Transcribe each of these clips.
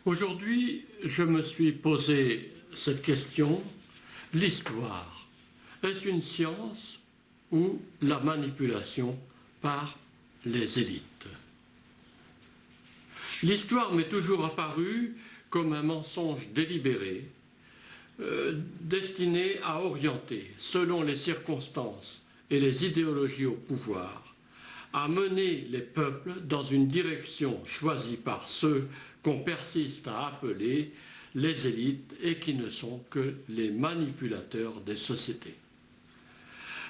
Aujourd'hui, je me suis posé cette question, l'histoire, est-ce une science ou la manipulation par les élites? L'histoire m'est toujours apparue comme un mensonge délibéré, destiné à orienter, selon les circonstances et les idéologies au pouvoir, à mener les peuples dans une direction choisie par ceux qu'on persiste à appeler les élites et qui ne sont que les manipulateurs des sociétés.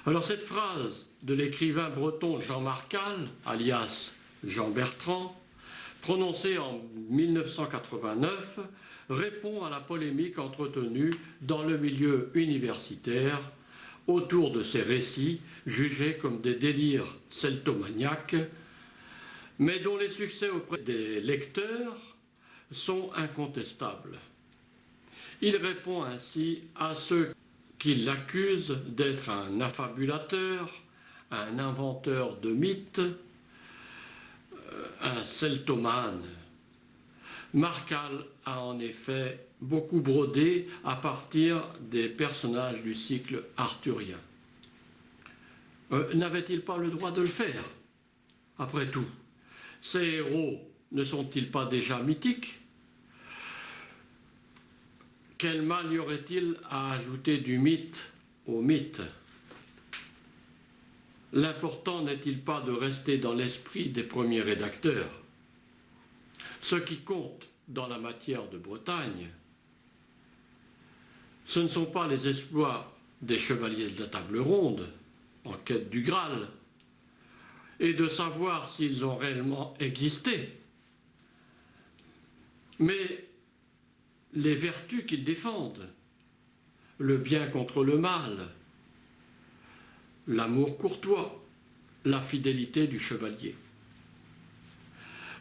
Alors cette phrase de l'écrivain breton Jean Marcal, alias Jean Bertrand, prononcée en 1989, répond à la polémique entretenue dans le milieu universitaire autour de ces récits jugés comme des délires celtomaniaques, mais dont les succès auprès des lecteurs sont incontestables. Il répond ainsi à ceux qui l'accusent d'être un affabulateur, un inventeur de mythes, un celtomane. Marcal a en effet beaucoup brodé à partir des personnages du cycle arthurien. N'avait-il pas le droit de le faire? Après tout, ces héros ne sont-ils pas déjà mythiques? Quel mal y aurait-il à ajouter du mythe au mythe? L'important n'est-il pas de rester dans l'esprit des premiers rédacteurs? Ce qui compte dans la matière de Bretagne, ce ne sont pas les exploits des chevaliers de la table ronde en quête du Graal et de savoir s'ils ont réellement existé, mais les vertus qu'ils défendent, le bien contre le mal, l'amour courtois, la fidélité du chevalier.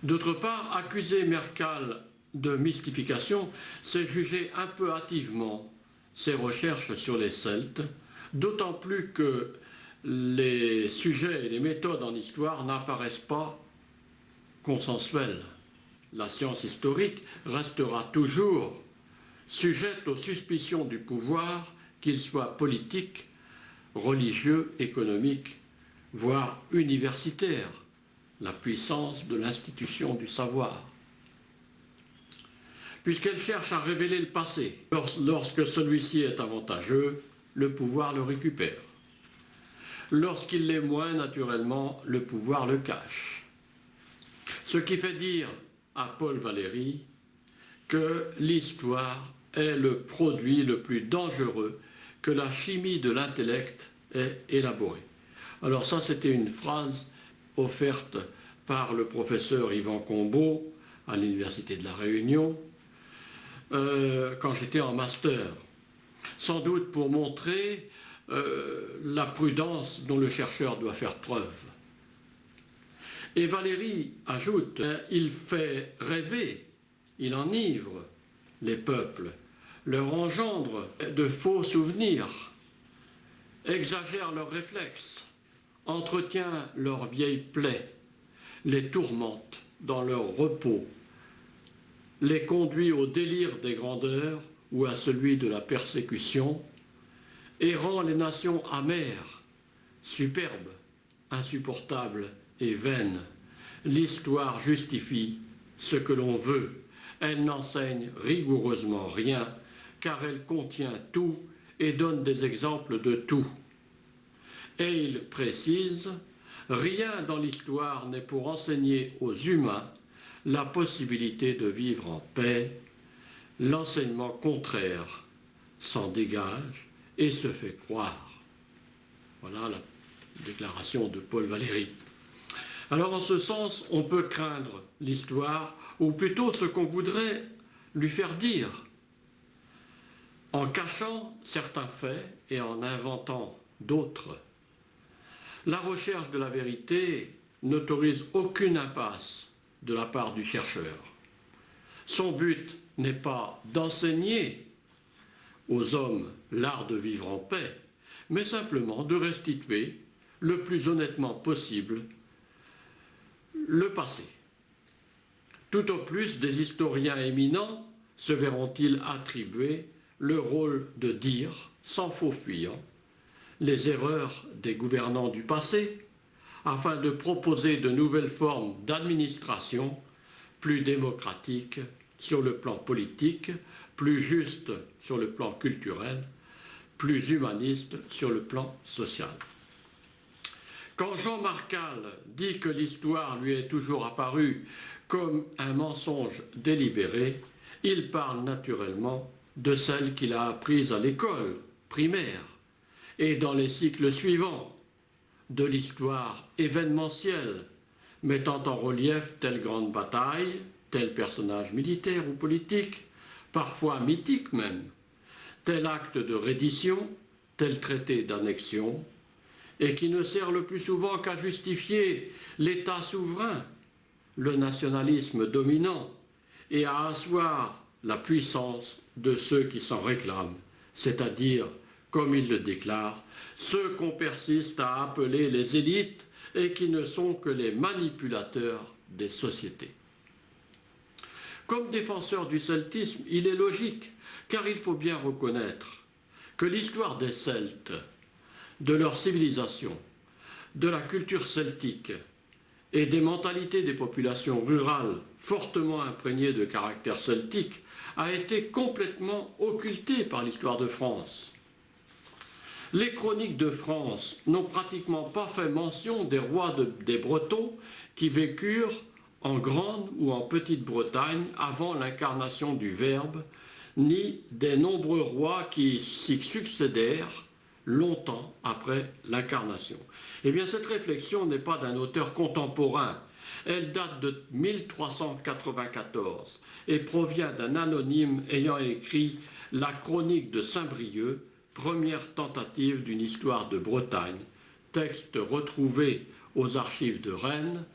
D'autre part, accuser Marcal de mystification, c'est juger un peu hâtivement ses recherches sur les Celtes, d'autant plus que les sujets et les méthodes en histoire n'apparaissent pas consensuels. La science historique restera toujours sujette aux suspicions du pouvoir, qu'il soit politique, religieux, économique, voire universitaire, la puissance de l'institution du savoir. Puisqu'elle cherche à révéler le passé, lorsque celui-ci est avantageux, le pouvoir le récupère. Lorsqu'il l'est moins, naturellement, le pouvoir le cache. Ce qui fait dire à Paul Valéry que l'histoire est le produit le plus dangereux que la chimie de l'intellect ait élaboré. Alors ça, c'était une phrase offerte par le professeur Yvan Combeau à l'Université de La Réunion quand j'étais en master, sans doute pour montrer la prudence dont le chercheur doit faire preuve. Et Valéry ajoute, il fait rêver, il enivre les peuples, leur engendre de faux souvenirs, exagère leurs réflexes, entretient leurs vieilles plaies, les tourmente dans leur repos, les conduit au délire des grandeurs ou à celui de la persécution, et rend les nations amères, superbes, insupportables et vaines. L'histoire justifie ce que l'on veut, elle n'enseigne rigoureusement rien, car elle contient tout et donne des exemples de tout. Et il précise, rien dans l'histoire n'est pour enseigner aux humains la possibilité de vivre en paix. L'enseignement contraire s'en dégage et se fait croire. Voilà la déclaration de Paul Valéry. Alors en ce sens, on peut craindre l'histoire, ou plutôt ce qu'on voudrait lui faire dire, en cachant certains faits et en inventant d'autres. La recherche de la vérité n'autorise aucune impasse de la part du chercheur. Son but n'est pas d'enseigner aux hommes l'art de vivre en paix, mais simplement de restituer le plus honnêtement possible le passé. Tout au plus, des historiens éminents se verront-ils attribuer le rôle de dire, sans faux fuyant, les erreurs des gouvernants du passé, afin de proposer de nouvelles formes d'administration plus démocratiques sur le plan politique, plus justes sur le plan culturel, plus humanistes sur le plan social. Quand Jean Marcal dit que l'histoire lui est toujours apparue comme un mensonge délibéré, il parle naturellement de celle qu'il a apprise à l'école primaire et dans les cycles suivants, de l'histoire événementielle, mettant en relief telle grande bataille, tel personnage militaire ou politique, parfois mythique même, tel acte de reddition, tel traité d'annexion, et qui ne sert le plus souvent qu'à justifier l'État souverain, le nationalisme dominant, et à asseoir la puissance de ceux qui s'en réclament, c'est-à-dire, comme il le déclare, ceux qu'on persiste à appeler les élites et qui ne sont que les manipulateurs des sociétés. Comme défenseur du celtisme, il est logique, car il faut bien reconnaître que l'histoire des Celtes, de leur civilisation, de la culture celtique et des mentalités des populations rurales fortement imprégnées de caractère celtique a été complètement occultée par l'histoire de France. Les chroniques de France n'ont pratiquement pas fait mention des rois des Bretons qui vécurent en Grande ou en Petite-Bretagne avant l'incarnation du Verbe, ni des nombreux rois qui s'y succédèrent longtemps après l'incarnation. Eh bien, cette réflexion n'est pas d'un auteur contemporain. Elle date de 1394 et provient d'un anonyme ayant écrit la chronique de Saint-Brieuc, première tentative d'une histoire de Bretagne, texte retrouvé aux archives de Rennes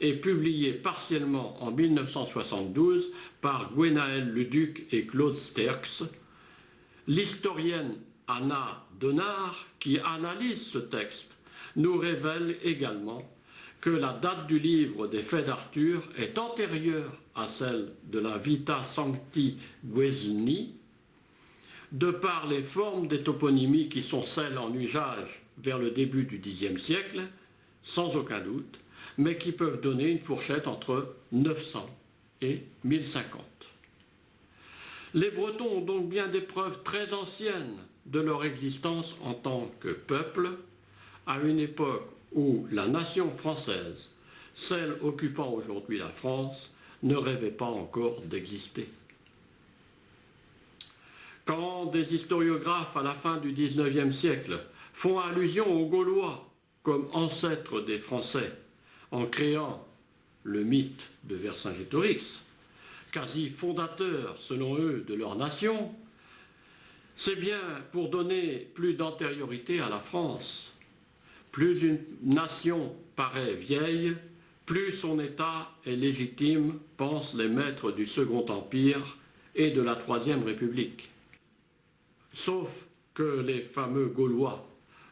et publié partiellement en 1972 par Gwenaël Leduc et Claude Sterckx. L'historienne Anna Denard, qui analyse ce texte, nous révèle également que la date du livre des Faits d'Arthur est antérieure à celle de la Vita Sancti Guerini, de par les formes des toponymies qui sont celles en usage vers le début du Xe siècle, sans aucun doute, mais qui peuvent donner une fourchette entre 900 et 1050. Les Bretons ont donc bien des preuves très anciennes de leur existence en tant que peuple, à une époque où la nation française, celle occupant aujourd'hui la France, ne rêvait pas encore d'exister. Quand des historiographes à la fin du XIXe siècle font allusion aux Gaulois comme ancêtres des Français, en créant le mythe de Vercingétorix, quasi fondateur, selon eux, de leur nation, c'est bien pour donner plus d'antériorité à la France. Plus une nation paraît vieille, plus son État est légitime, pensent les maîtres du Second Empire et de la Troisième République. Sauf que les fameux Gaulois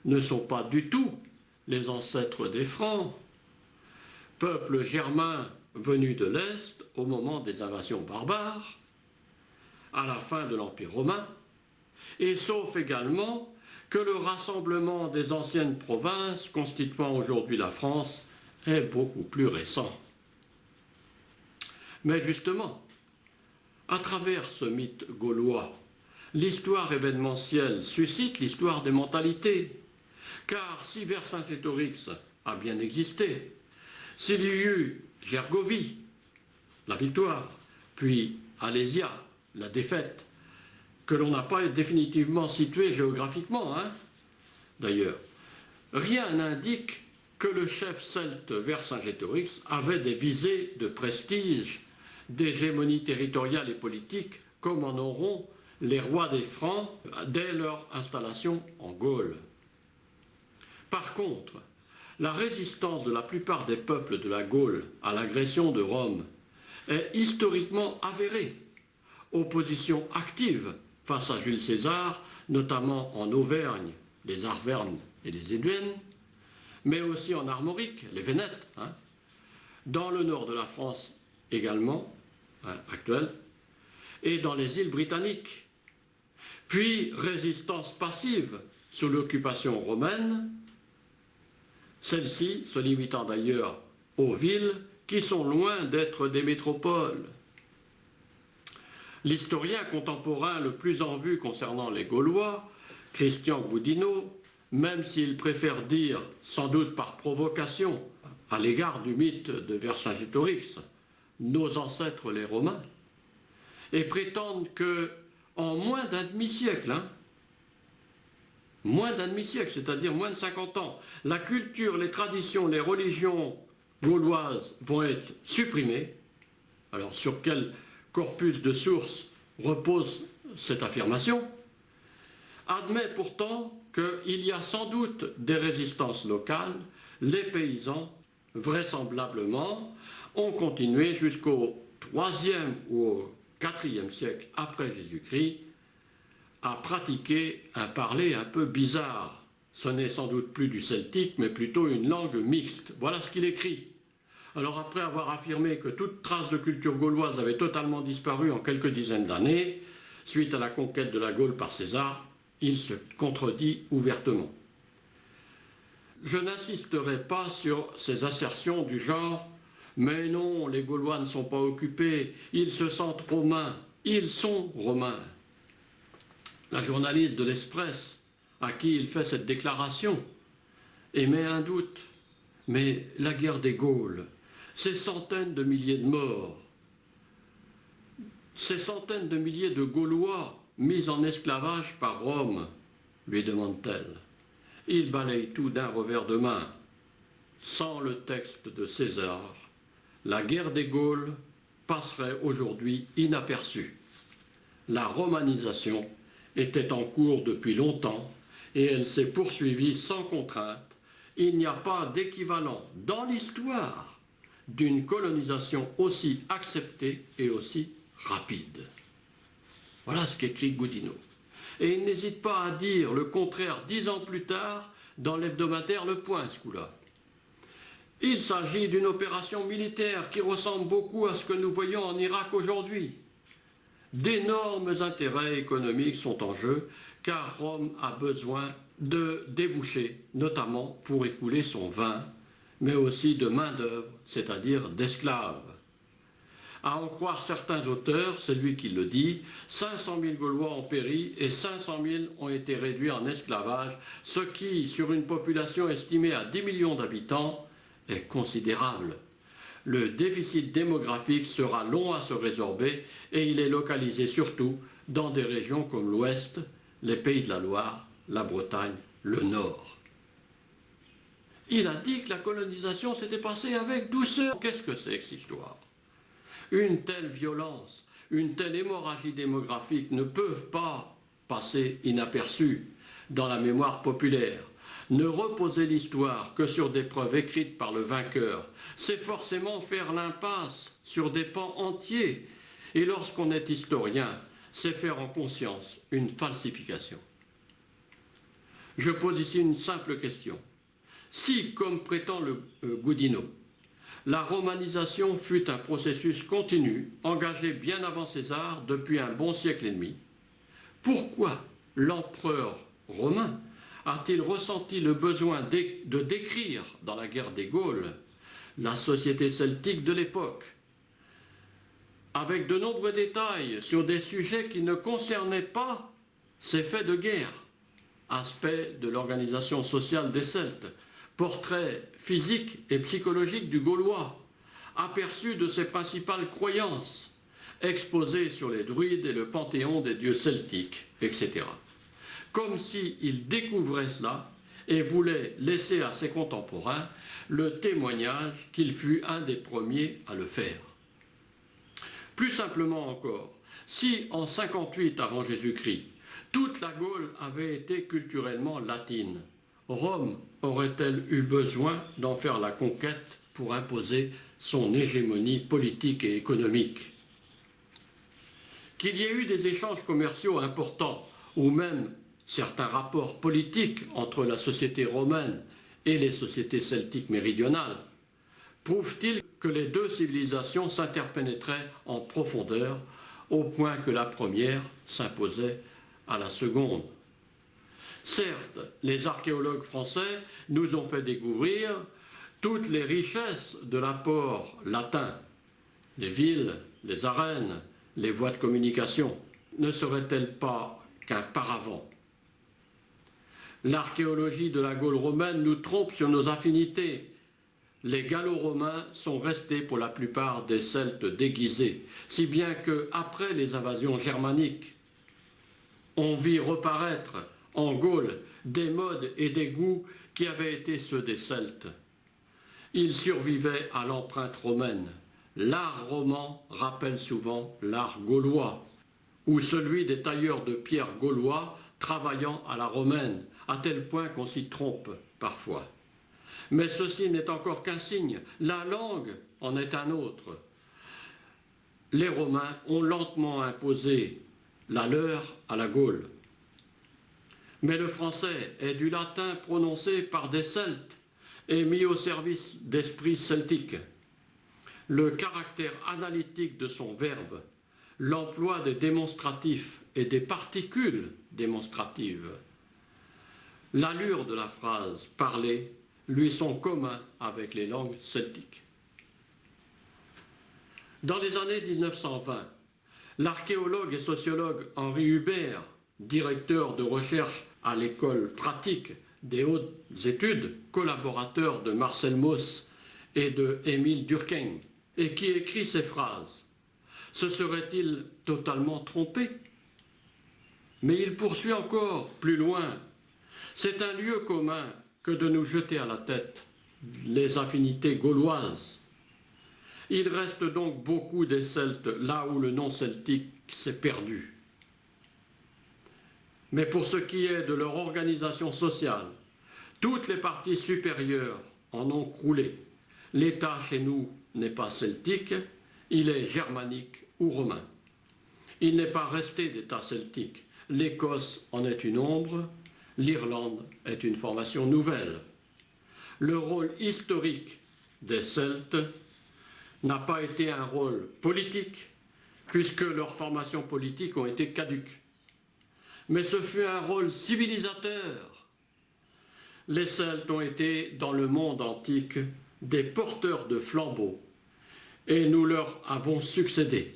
ne sont pas du tout les ancêtres des Francs, peuple germain venu de l'Est au moment des invasions barbares, à la fin de l'Empire romain, et sauf également que le rassemblement des anciennes provinces constituant aujourd'hui la France est beaucoup plus récent. Mais justement, à travers ce mythe gaulois, l'histoire événementielle suscite l'histoire des mentalités, car si Vercingétorix a bien existé, s'il y eut Gergovie, la victoire, puis Alésia, la défaite, que l'on n'a pas définitivement situé géographiquement, d'ailleurs, rien n'indique que le chef celte Vercingétorix avait des visées de prestige, d'hégémonie territoriale et politique, comme en auront les rois des Francs dès leur installation en Gaule. Par contre, la résistance de la plupart des peuples de la Gaule à l'agression de Rome est historiquement avérée. Opposition active face à Jules César, notamment en Auvergne, les Arvernes et les Éduennes, mais aussi en Armorique, les Vénètes, dans le nord de la France également, actuelle, et dans les îles britanniques. Puis résistance passive sous l'occupation romaine, celle-ci se limitant d'ailleurs aux villes qui sont loin d'être des métropoles. L'historien contemporain le plus en vue concernant les Gaulois, Christian Boudinot, même s'il préfère dire, sans doute par provocation, à l'égard du mythe de Vercingétorix, nos ancêtres les Romains, et prétendent que en moins d'un demi-siècle, c'est-à-dire moins de 50 ans, la culture, les traditions, les religions gauloises vont être supprimées. Alors sur quel corpus de sources repose cette affirmation? Admet pourtant qu'il y a sans doute des résistances locales. Les paysans, vraisemblablement, ont continué jusqu'au IIIe ou au IVe siècle après Jésus-Christ à pratiquer un parler un peu bizarre. Ce n'est sans doute plus du celtique, mais plutôt une langue mixte. Voilà ce qu'il écrit. Alors après avoir affirmé que toute trace de culture gauloise avait totalement disparu en quelques dizaines d'années, suite à la conquête de la Gaule par César, il se contredit ouvertement. Je n'insisterai pas sur ces assertions du genre « Mais non, les Gaulois ne sont pas occupés, ils se sentent romains, ils sont romains ». La journaliste de l'Express, à qui il fait cette déclaration, émet un doute. Mais la guerre des Gaules, ces centaines de milliers de morts, ces centaines de milliers de Gaulois mis en esclavage par Rome, lui demande-t-elle. Il balaye tout d'un revers de main. Sans le texte de César, la guerre des Gaules passerait aujourd'hui inaperçue. La romanisation était en cours depuis longtemps et elle s'est poursuivie sans contrainte. Il n'y a pas d'équivalent dans l'histoire d'une colonisation aussi acceptée et aussi rapide. Voilà ce qu'écrit Boudinot. Et il n'hésite pas à dire le contraire 10 ans plus tard dans l'hebdomadaire Le Point, ce coup-là. Il s'agit d'une opération militaire qui ressemble beaucoup à ce que nous voyons en Irak aujourd'hui. D'énormes intérêts économiques sont en jeu, car Rome a besoin de débouchés, notamment pour écouler son vin, mais aussi de main-d'œuvre, c'est-à-dire d'esclaves. À en croire certains auteurs, c'est lui qui le dit, 500 000 Gaulois ont péri et 500 000 ont été réduits en esclavage, ce qui, sur une population estimée à 10 millions d'habitants, est considérable. Le déficit démographique sera long à se résorber et il est localisé surtout dans des régions comme l'Ouest, les Pays de la Loire, la Bretagne, le Nord. Il a dit que la colonisation s'était passée avec douceur. Qu'est-ce que c'est que cette histoire? Une telle violence, une telle hémorragie démographique ne peuvent pas passer inaperçues dans la mémoire populaire. Ne reposer l'histoire que sur des preuves écrites par le vainqueur, c'est forcément faire l'impasse sur des pans entiers. Et lorsqu'on est historien, c'est faire en conscience une falsification. Je pose ici une simple question. Si, comme prétend le Boudinot, la romanisation fut un processus continu, engagé bien avant César, depuis un bon siècle et demi, pourquoi l'empereur romain a-t-il ressenti le besoin de décrire dans la guerre des Gaules la société celtique de l'époque, avec de nombreux détails sur des sujets qui ne concernaient pas ces faits de guerre, aspects de l'organisation sociale des Celtes, portrait physique et psychologique du Gaulois, aperçu de ses principales croyances, exposé sur les druides et le panthéon des dieux celtiques, etc. Comme s'il découvrait cela et voulait laisser à ses contemporains le témoignage qu'il fut un des premiers à le faire. Plus simplement encore, si en 58 avant Jésus-Christ, toute la Gaule avait été culturellement latine, Rome aurait-elle eu besoin d'en faire la conquête pour imposer son hégémonie politique et économique? Qu'il y ait eu des échanges commerciaux importants, ou même certains rapports politiques entre la société romaine et les sociétés celtiques méridionales, prouvent-ils que les deux civilisations s'interpénétraient en profondeur, au point que la première s'imposait à la seconde. Certes, les archéologues français nous ont fait découvrir toutes les richesses de l'apport latin, les villes, les arènes, les voies de communication. Ne seraient-elles pas qu'un paravent? L'archéologie de la Gaule romaine nous trompe sur nos affinités. Les Gallo-Romains sont restés pour la plupart des Celtes déguisés, si bien qu'après les invasions germaniques, on vit reparaître en Gaule des modes et des goûts qui avaient été ceux des Celtes. Ils survivaient à l'empreinte romaine. L'art roman rappelle souvent l'art gaulois, ou celui des tailleurs de pierre gaulois travaillant à la romaine, à tel point qu'on s'y trompe parfois. Mais ceci n'est encore qu'un signe, la langue en est un autre. Les Romains ont lentement imposé la leur à la Gaule. Mais le français est du latin prononcé par des Celtes et mis au service d'esprits celtiques. Le caractère analytique de son verbe, l'emploi des démonstratifs et des particules démonstratives, l'allure de la phrase parlée lui sont communs avec les langues celtiques. Dans les années 1920, l'archéologue et sociologue Henri Hubert, directeur de recherche à l'école pratique des hautes études, collaborateur de Marcel Mauss et de Émile Durkheim, et qui écrit ces phrases, se serait-il totalement trompé? Mais il poursuit encore plus loin. C'est un lieu commun que de nous jeter à la tête les affinités gauloises. Il reste donc beaucoup des Celtes là où le nom celtique s'est perdu. Mais pour ce qui est de leur organisation sociale, toutes les parties supérieures en ont croulé. L'État chez nous n'est pas celtique, il est germanique ou romain. Il n'est pas resté d'État celtique. L'Écosse en est une ombre, l'Irlande est une formation nouvelle. Le rôle historique des Celtes n'a pas été un rôle politique, puisque leurs formations politiques ont été caduques. Mais ce fut un rôle civilisateur. Les Celtes ont été, dans le monde antique, des porteurs de flambeaux, et nous leur avons succédé.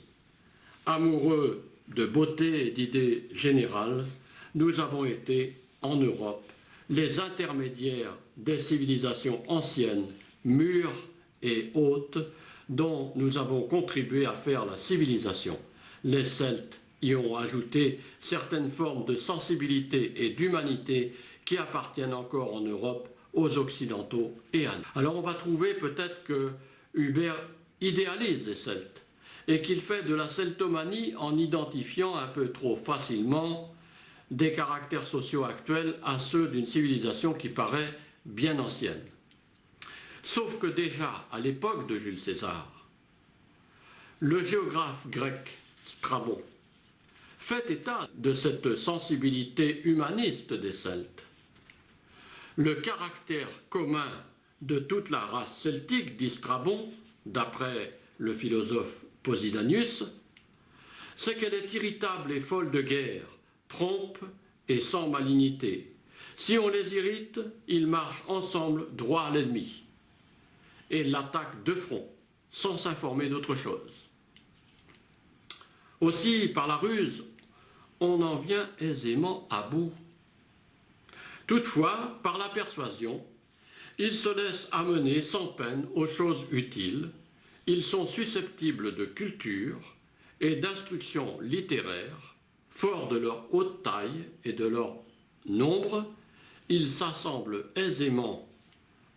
Amoureux de beauté et d'idées générales, nous avons été, en Europe, les intermédiaires des civilisations anciennes, mûres et hautes, dont nous avons contribué à faire la civilisation. Les Celtes y ont ajouté certaines formes de sensibilité et d'humanité qui appartiennent encore en Europe aux Occidentaux et à nous. Alors on va trouver peut-être que Hubert idéalise les Celtes et qu'il fait de la celtomanie en identifiant un peu trop facilement des caractères sociaux actuels à ceux d'une civilisation qui paraît bien ancienne. Sauf que déjà, à l'époque de Jules César, le géographe grec Strabon fait état de cette sensibilité humaniste des Celtes. Le caractère commun de toute la race celtique, dit Strabon, d'après le philosophe Posidonius, c'est qu'elle est irritable et folle de guerre, prompte et sans malignité. Si on les irrite, ils marchent ensemble droit à l'ennemi et l'attaquent de front, sans s'informer d'autre chose. Aussi, par la ruse, on en vient aisément à bout. Toutefois, par la persuasion, ils se laissent amener sans peine aux choses utiles, ils sont susceptibles de culture et d'instruction littéraire, forts de leur haute taille et de leur nombre, ils s'assemblent aisément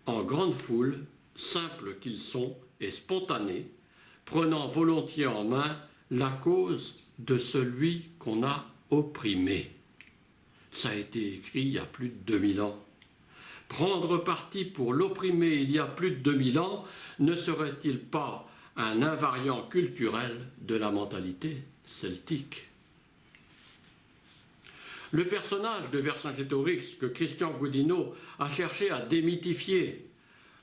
en grande foule, simples qu'ils sont et spontanés, prenant volontiers en main la cause de celui qu'on a opprimé. Ça a été écrit il y a plus de 2000 ans. Prendre parti pour l'opprimé il y a plus de 2000 ans ne serait-il pas un invariant culturel de la mentalité celtique? Le personnage de Vercingétorix que Christian Goudineau a cherché à démythifier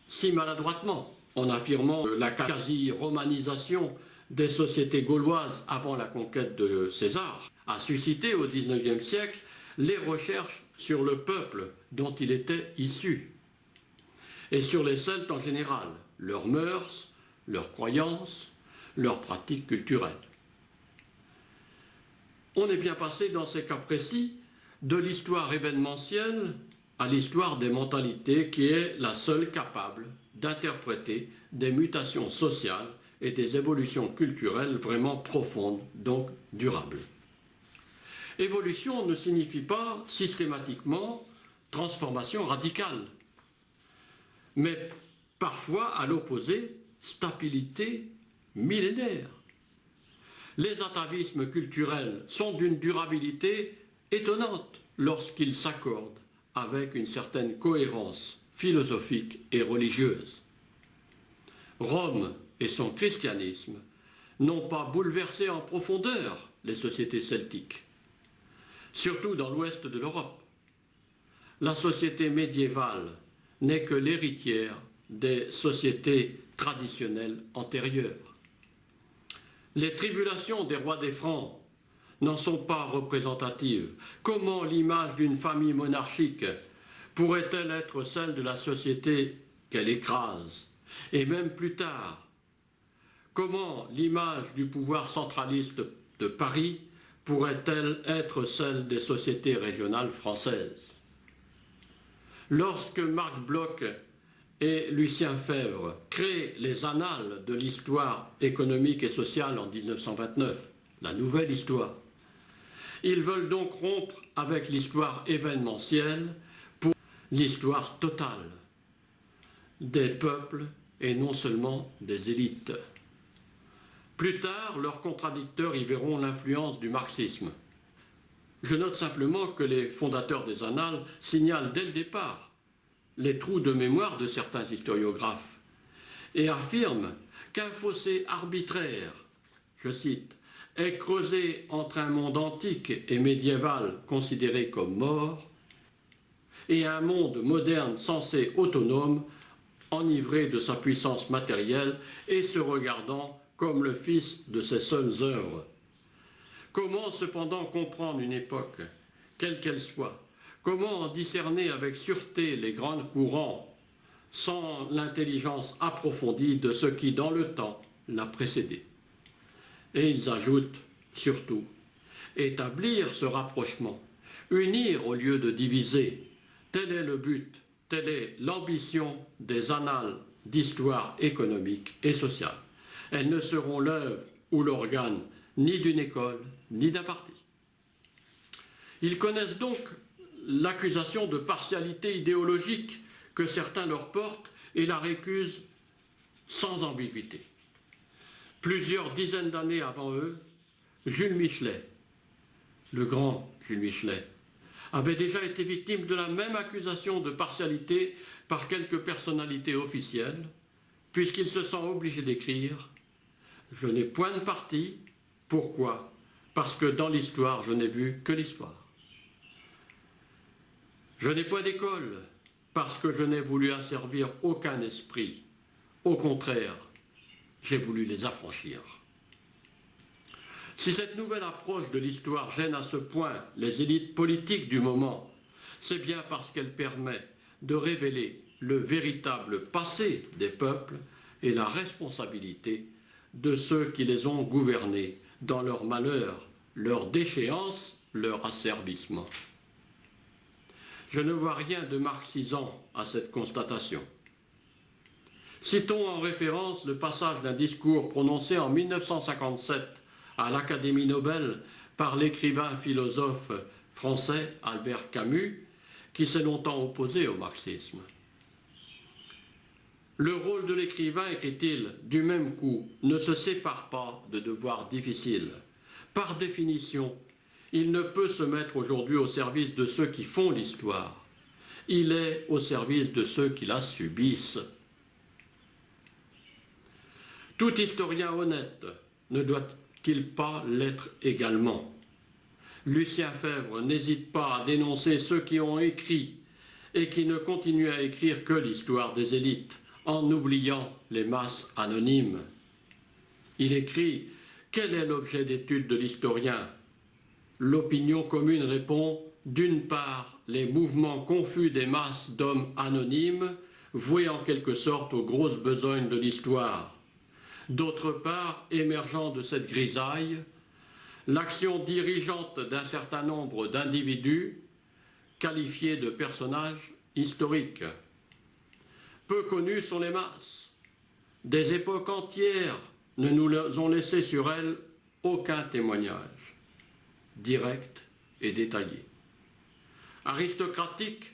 si maladroitement en affirmant la quasi-romanisation des sociétés gauloises avant la conquête de César, a suscité au XIXe siècle les recherches sur le peuple dont il était issu, et sur les Celtes en général, leurs mœurs, leurs croyances, leurs pratiques culturelles. On est bien passé dans ces cas précis de l'histoire événementielle à l'histoire des mentalités qui est la seule capable d'interpréter des mutations sociales et des évolutions culturelles vraiment profondes, donc durables. Évolution ne signifie pas systématiquement transformation radicale, mais parfois à l'opposé, stabilité millénaire. Les atavismes culturels sont d'une durabilité étonnante lorsqu'ils s'accordent avec une certaine cohérence philosophique et religieuse. Rome et son christianisme n'ont pas bouleversé en profondeur les sociétés celtiques, surtout dans l'ouest de l'Europe. La société médiévale n'est que l'héritière des sociétés traditionnelles antérieures. Les tribulations des rois des Francs n'en sont pas représentatives. Comment l'image d'une famille monarchique pourrait-elle être celle de la société qu'elle écrase? Et même plus tard, comment l'image du pouvoir centraliste de Paris pourrait-elle être celle des sociétés régionales françaises? Lorsque Marc Bloch et Lucien Febvre créent les annales de l'histoire économique et sociale en 1929, la nouvelle histoire, ils veulent donc rompre avec l'histoire événementielle pour l'histoire totale des peuples et non seulement des élites. Plus tard, leurs contradicteurs y verront l'influence du marxisme. Je note simplement que les fondateurs des Annales signalent dès le départ les trous de mémoire de certains historiographes et affirment qu'un fossé arbitraire, je cite, est creusé entre un monde antique et médiéval considéré comme mort et un monde moderne censé autonome, enivré de sa puissance matérielle et se regardant comme le fils de ses seules œuvres. Comment cependant comprendre une époque, quelle qu'elle soit? Comment discerner avec sûreté les grands courants sans l'intelligence approfondie de ce qui, dans le temps, l'a précédé? Et ils ajoutent, surtout, établir ce rapprochement, unir au lieu de diviser. Tel est le but, telle est l'ambition des annales d'histoire économique et sociale. Elles ne seront l'œuvre ou l'organe ni d'une école, ni d'un parti. Ils connaissent donc l'accusation de partialité idéologique que certains leur portent et la récusent sans ambiguïté. Plusieurs dizaines d'années avant eux, Jules Michelet, le grand Jules Michelet, avait déjà été victime de la même accusation de partialité par quelques personnalités officielles, puisqu'il se sent obligé d'écrire « Je n'ai point de parti. Pourquoi? Parce que dans l'histoire, je n'ai vu que l'histoire. Je n'ai point d'école, parce que je n'ai voulu asservir aucun esprit. Au contraire, j'ai voulu les affranchir. » Si cette nouvelle approche de l'histoire gêne à ce point les élites politiques du moment, c'est bien parce qu'elle permet de révéler le véritable passé des peuples et la responsabilité de ceux qui les ont gouvernés dans leur malheur, leur déchéance, leur asservissement. Je ne vois rien de marxisant à cette constatation. Citons en référence le passage d'un discours prononcé en 1957 à l'Académie Nobel par l'écrivain philosophe français Albert Camus, qui s'est longtemps opposé au marxisme. Le rôle de l'écrivain, écrit-il, du même coup, ne se sépare pas de devoirs difficiles. Par définition, il ne peut se mettre aujourd'hui au service de ceux qui font l'histoire. Il est au service de ceux qui la subissent. Tout historien honnête ne doit-il pas l'être également? Lucien Febvre n'hésite pas à dénoncer ceux qui ont écrit et qui ne continuent à écrire que l'histoire des élites, en oubliant les masses anonymes. Il écrit « Quel est l'objet d'étude de l'historien ?» L'opinion commune répond « D'une part, les mouvements confus des masses d'hommes anonymes, voués en quelque sorte aux grosses besognes de l'histoire. D'autre part, émergeant de cette grisaille, l'action dirigeante d'un certain nombre d'individus qualifiés de personnages historiques. Peu connues sont les masses. Des époques entières ne nous ont laissé sur elles aucun témoignage, direct et détaillé. Aristocratique,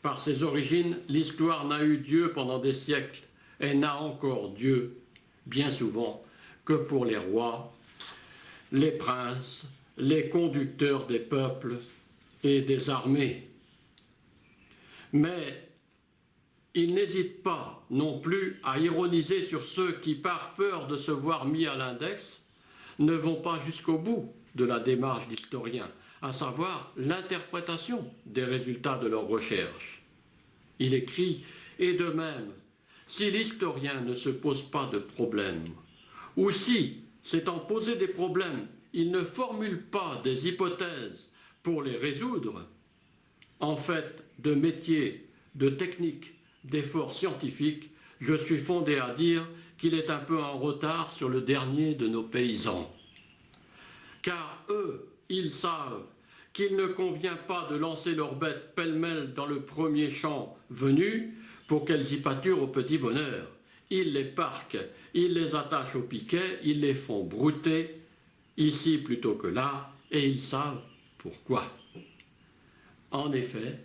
par ses origines, l'histoire n'a eu Dieu pendant des siècles et n'a encore Dieu, bien souvent, que pour les rois, les princes, les conducteurs des peuples et des armées. Mais il n'hésite pas non plus à ironiser sur ceux qui, par peur de se voir mis à l'index, ne vont pas jusqu'au bout de la démarche d'historien, à savoir l'interprétation des résultats de leurs recherches. Il écrit « Et de même, si l'historien ne se pose pas de problème, ou si, s'étant posé des problèmes, il ne formule pas des hypothèses pour les résoudre, en fait de métier, de technique, d'efforts scientifiques, je suis fondé à dire qu'il est un peu en retard sur le dernier de nos paysans. Car eux, ils savent qu'il ne convient pas de lancer leurs bêtes pêle-mêle dans le premier champ venu pour qu'elles y pâturent au petit bonheur. Ils les parquent, ils les attachent au piquet, ils les font brouter, ici plutôt que là, et ils savent pourquoi. En effet,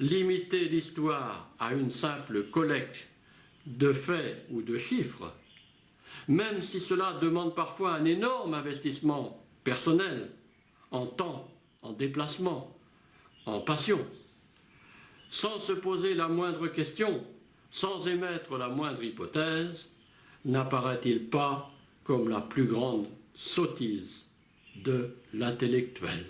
limiter l'histoire à une simple collecte de faits ou de chiffres, même si cela demande parfois un énorme investissement personnel, en temps, en déplacement, en passion, sans se poser la moindre question, sans émettre la moindre hypothèse, n'apparaît-il pas comme la plus grande sottise de l'intellectuel ?